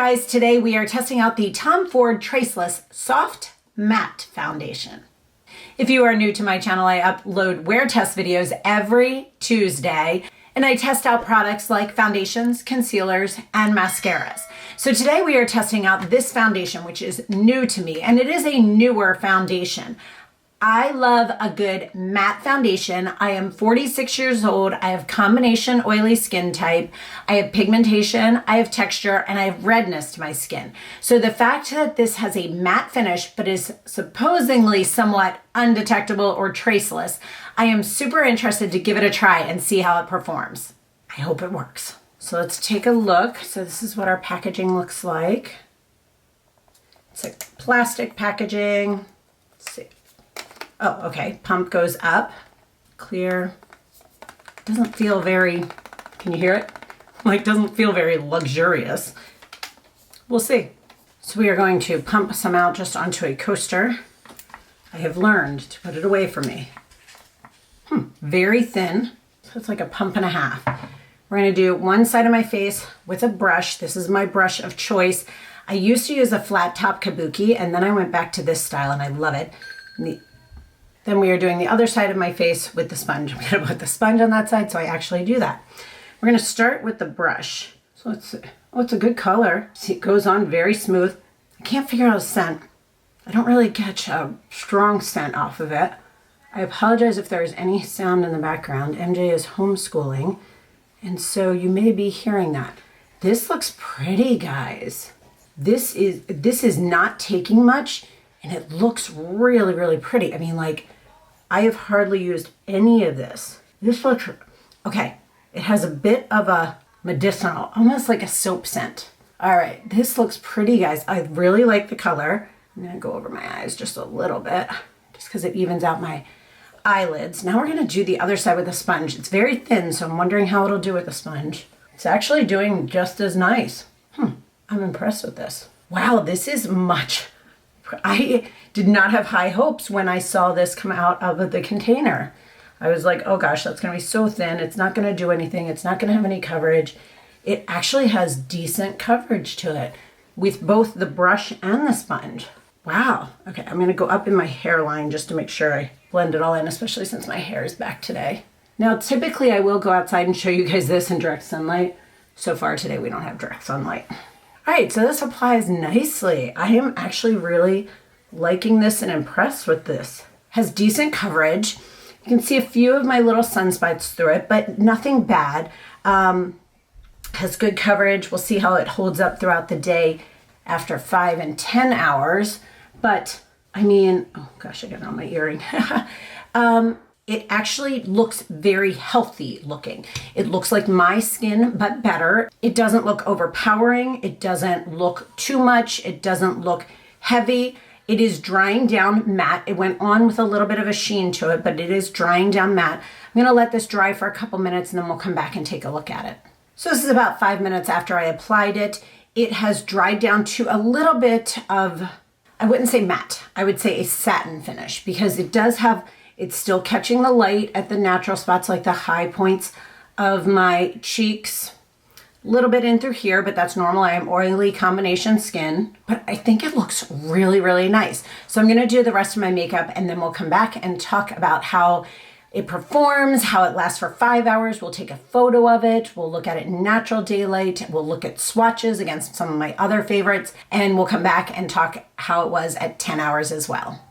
guys, today we are testing out the Tom Ford Traceless Soft Matte Foundation. If you are new to my channel, I upload wear test videos every Tuesday, and I test out products like foundations, concealers, and mascaras. So today we are testing out this foundation, which is new to me, and it is a newer foundation. I love a good matte foundation. I am 46 years old. I have combination oily skin type. I have pigmentation, I have texture, and I have redness to my skin. So the fact that this has a matte finish, but is supposedly somewhat undetectable or traceless, I am super interested to give it a try and see how it performs. I hope it works. So let's take a look. So this is what our packaging looks like. It's like plastic packaging. Let's see. Oh, okay, pump goes up, clear. Doesn't feel very, can you hear it? Like, doesn't feel very luxurious. We'll see. So we are going to pump some out just onto a coaster. I have learned to put it away from me. Very thin, so it's like a pump and a half. We're gonna do one side of my face with a brush. This is my brush of choice. I used to use a flat top kabuki, and then I went back to this style and I love it. Then we are doing the other side of my face with the sponge. I'm gonna put the sponge on that side so I actually do that. We're gonna start with the brush. So let's see. Oh, it's a good color. See, it goes on very smooth. I can't figure out a scent. I don't really catch a strong scent off of it. I apologize if there's any sound in the background. MJ is homeschooling, and so you may be hearing that. This looks pretty, guys. This is not taking much, and it looks really, really pretty. I mean, like, I have hardly used any of this. This looks, okay, it has a bit of a medicinal, almost like a soap scent. All right, this looks pretty, guys. I really like the color. I'm gonna go over my eyes just a little bit, just because it evens out my eyelids. Now we're gonna do the other side with a sponge. It's very thin, so I'm wondering how it'll do with the sponge. It's actually doing just as nice. I'm impressed with this. Wow, this is much. I did not have high hopes when I saw this come out of the container. I was like, oh gosh, that's gonna be so thin. It's not gonna do anything. It's not gonna have any coverage. It actually has decent coverage to it with both the brush and the sponge. Wow. Okay, I'm gonna go up in my hairline just to make sure I blend it all in, especially since my hair is back today. Now, typically I will go outside and show you guys this in direct sunlight. So far today, we don't have direct sunlight. All right, so this applies nicely. I am actually really liking this and impressed with this. Has decent coverage. You can see a few of my little sunspots through it, but nothing bad. Has good coverage. We'll see how it holds up throughout the day after 5 and 10 hours. But I mean, oh gosh, I got it on my earring. It actually looks very healthy looking. It looks like my skin, but better. It doesn't look overpowering. It doesn't look too much. It doesn't look heavy. It is drying down matte. It went on with a little bit of a sheen to it, but it is drying down matte. I'm gonna let this dry for a couple minutes and then we'll come back and take a look at it. So this is about 5 minutes after I applied it. It has dried down to a little bit of, I wouldn't say matte, I would say a satin finish, because it does have, it's still catching the light at the natural spots, like the high points of my cheeks. A little bit in through here, but that's normal. I am oily combination skin, but I think it looks really, really nice. So I'm gonna do the rest of my makeup and then we'll come back and talk about how it performs, how it lasts for 5 hours. We'll take a photo of it. We'll look at it in natural daylight. We'll look at swatches against some of my other favorites, and we'll come back and talk how it was at 10 hours as well.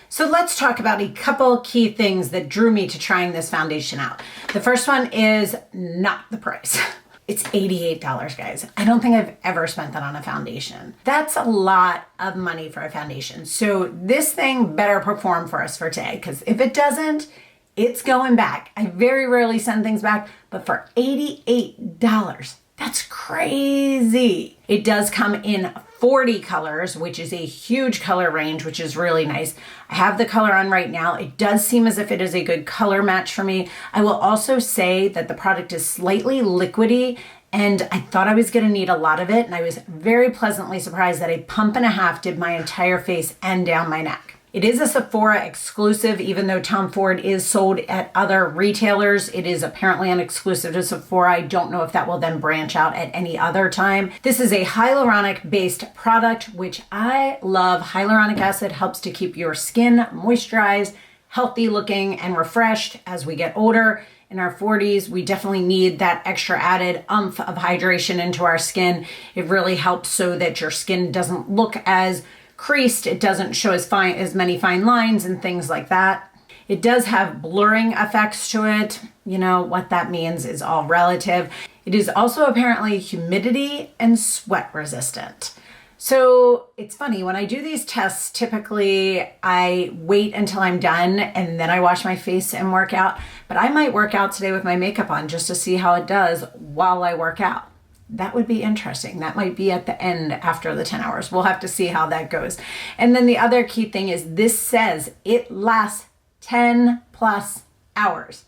So let's talk about a couple key things that drew me to trying this foundation out. The first one is not the price. It's $88, guys. I don't think I've ever spent that on a foundation. That's a lot of money for a foundation. So this thing better perform for us for today, because if it doesn't, it's going back. I very rarely send things back, but for $88, that's crazy. It does come in 40 colors, which is a huge color range, which is really nice. I have the color on right now. It does seem as if it is a good color match for me. I will also say that the product is slightly liquidy, and I thought I was gonna need a lot of it, and I was very pleasantly surprised that a pump and a half did my entire face and down my neck. It is a Sephora exclusive, even though Tom Ford is sold at other retailers. It is apparently an exclusive to Sephora. I don't know if that will then branch out at any other time. This is a hyaluronic based product, which I love. Hyaluronic acid helps to keep your skin moisturized, healthy looking, and refreshed as we get older. In our 40s, we definitely need that extra added oomph of hydration into our skin. It really helps so that your skin doesn't look as creased. It doesn't show as many fine lines and things like that. It does have blurring effects to it. You know, what that means is all relative. It is also apparently humidity and sweat resistant. So it's funny, when I do these tests, typically I wait until I'm done and then I wash my face and work out. But I might work out today with my makeup on just to see how it does while I work out. That would be interesting. That might be at the end after the 10 hours. We'll have to see how that goes. And then the other key thing is this says it lasts 10 plus hours.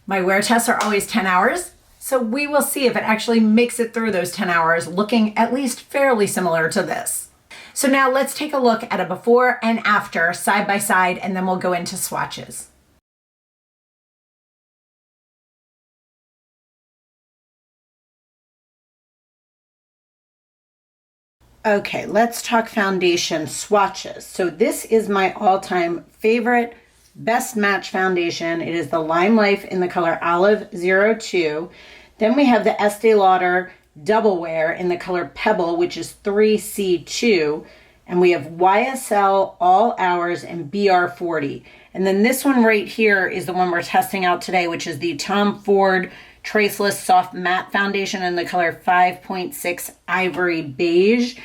My wear tests are always 10 hours. So we will see if it actually makes it through those 10 hours looking at least fairly similar to this. So now let's take a look at a before and after side by side, and then we'll go into swatches. Okay, let's talk foundation swatches. So this is my all-time favorite best match foundation. It is the Lime Life in the color Olive 02. Then we have the Estee Lauder Double Wear in the color Pebble, which is 3C2. And we have YSL All Hours and BR40. And then this one right here is the one we're testing out today, which is the Tom Ford Traceless Soft Matte Foundation in the color 5.6 Ivory Beige.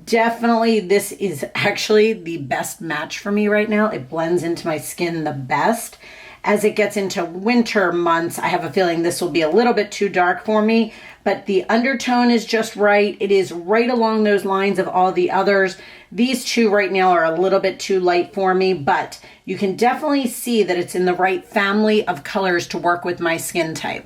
Definitely, this is actually the best match for me right now. It blends into my skin the best. As it gets into winter months, I have a feeling this will be a little bit too dark for me, but the undertone is just right. It is right along those lines of all the others. These two right now are a little bit too light for me, but you can definitely see that it's in the right family of colors to work with my skin type.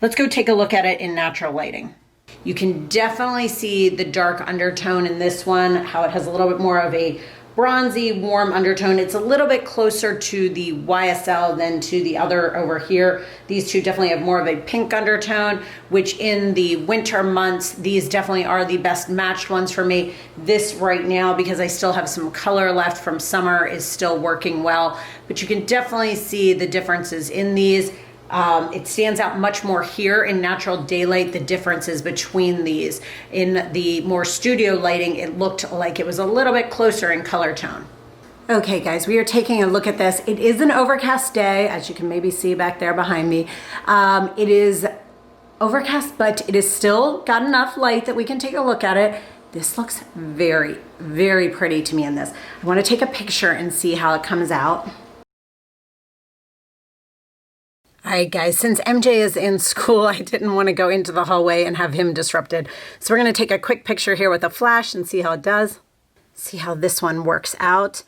Let's go take a look at it in natural lighting. You can definitely see the dark undertone in this one, how it has a little bit more of a bronzy, warm undertone. It's a little bit closer to the YSL than to the other over here. These two definitely have more of a pink undertone, which in the winter months, these definitely are the best matched ones for me. This right now, because I still have some color left from summer, is still working well, but you can definitely see the differences in these. It stands out much more here in natural daylight, the differences between these. In the more studio lighting, it looked like it was a little bit closer in color tone. Okay guys, we are taking a look at this. It is an overcast day, as you can maybe see back there behind me. It is overcast, but it is still got enough light that we can take a look at it. This looks very, very pretty to me in this. I want to take a picture and see how it comes out. All right, guys, since MJ is in school, I didn't want to go into the hallway and have him disrupted. So we're going to take a quick picture here with a flash and see how it does. See how this one works out.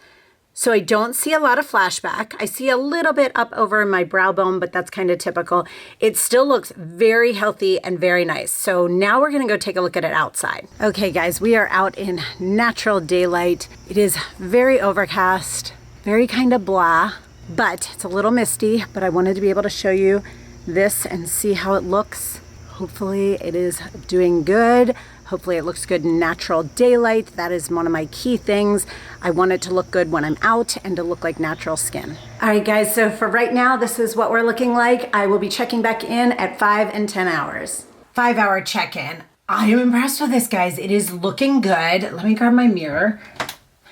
So I don't see a lot of flashback. I see a little bit up over my brow bone, but that's kind of typical. It still looks very healthy and very nice. So now we're going to go take a look at it outside. Okay, guys, we are out in natural daylight. It is very overcast, very kind of blah. But it's a little misty, but I wanted to be able to show you this and see how it looks. Hopefully it is doing good. Hopefully it looks good in natural daylight. That is one of my key things. I want it to look good when I'm out and to look like natural skin. All right, guys, so for right now, this is what we're looking like. I will be checking back in at 5 and 10 hours. 5-hour check-in. I am impressed with this, guys. It is looking good. Let me grab my mirror.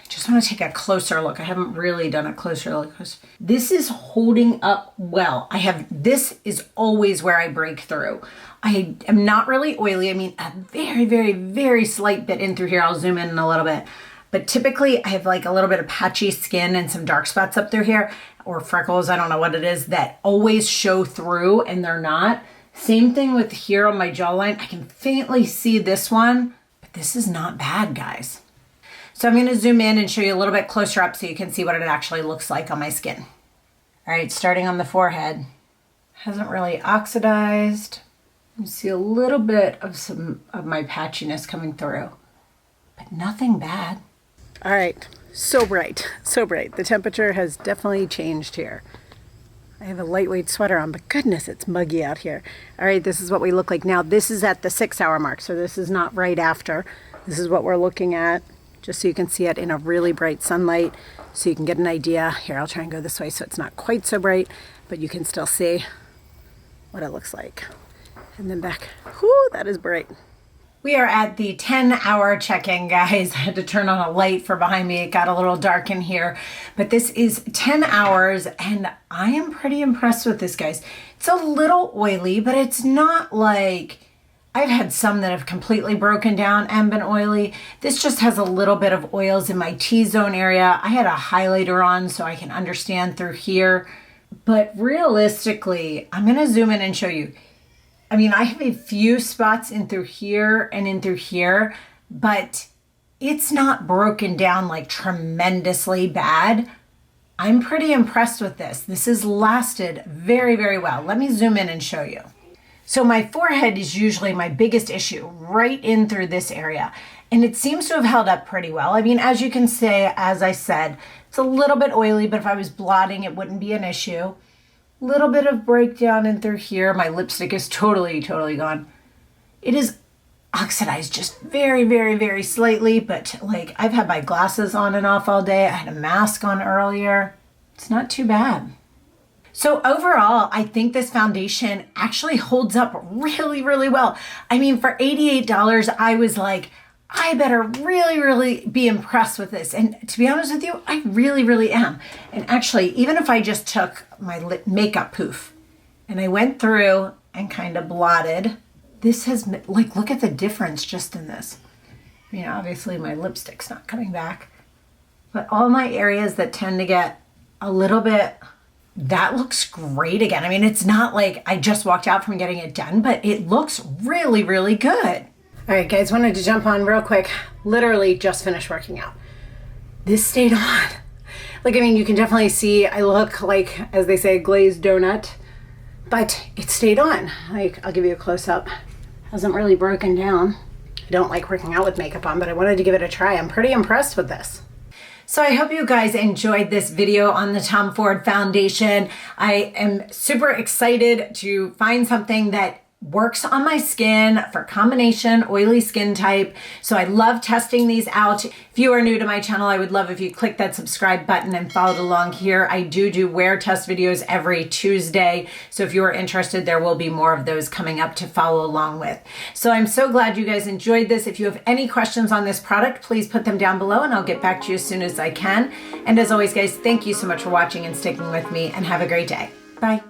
Just want to take a closer look. I haven't really done a closer look. This is holding up well. This is always where I break through. I am not really oily. I mean, a very, very, very slight bit in through here. I'll zoom in a little bit. But typically I have like a little bit of patchy skin and some dark spots up through here, or freckles, I don't know what it is, that always show through and they're not. Same thing with here on my jawline. I can faintly see this one, but this is not bad, guys. So I'm going to zoom in and show you a little bit closer up so you can see what it actually looks like on my skin. All right, starting on the forehead. Hasn't really oxidized. You see a little bit of some of my patchiness coming through, but nothing bad. All right, so bright, so bright. The temperature has definitely changed here. I have a lightweight sweater on, but goodness, it's muggy out here. All right, this is what we look like now. This is at the 6-hour mark, so this is not right after. This is what we're looking at, just so you can see it in a really bright sunlight, so you can get an idea. Here, I'll try and go this way so it's not quite so bright, but you can still see what it looks like. And then back, whoo, that is bright. We are at the 10-hour check-in, guys. I had to turn on a light for behind me. It got a little dark in here, but this is 10 hours and I am pretty impressed with this, guys. It's a little oily, but it's not like, I've had some that have completely broken down and been oily. This just has a little bit of oils in my T-zone area. I had a highlighter on so I can understand through here, but realistically, I'm gonna zoom in and show you. I mean, I have a few spots in through here and in through here, but it's not broken down like tremendously bad. I'm pretty impressed with this. This has lasted very, very well. Let me zoom in and show you. So my forehead is usually my biggest issue, right in through this area. And it seems to have held up pretty well. I mean, as you can see, as I said, it's a little bit oily, but if I was blotting, it wouldn't be an issue. Little bit of breakdown in through here. My lipstick is totally gone. It is oxidized just very, very, very slightly, but like I've had my glasses on and off all day. I had a mask on earlier. It's not too bad. So overall, I think this foundation actually holds up really, really well. I mean, for $88, I was like, I better really be impressed with this. And to be honest with you, I really am. And actually, even if I just took my makeup poof and I went through and kind of blotted, this has, like, look at the difference just in this. I mean, obviously my lipstick's not coming back, but all my areas that tend to get a little bit, that looks great again. I mean, it's not like I just walked out from getting it done, but it looks really good. All right, guys, wanted to jump on real quick. Literally just finished working out. This stayed on. Like, I mean, you can definitely see I look like, as they say, a glazed donut, but it stayed on. Like, I'll give you a close up. Hasn't really broken down. I don't like working out with makeup on, but I wanted to give it a try. I'm pretty impressed with this. So I hope you guys enjoyed this video on the Tom Ford foundation. I am super excited to find something that works on my skin for combination oily skin type. So I love testing these out. If you are new to my channel, I would love if you click that subscribe button and followed along here. I do wear test videos every Tuesday. So if you are interested, there will be more of those coming up to follow along with. So I'm so glad you guys enjoyed this. If you have any questions on this product, please put them down below and I'll get back to you as soon as I can. And as always, guys, thank you so much for watching and sticking with me and have a great day. Bye.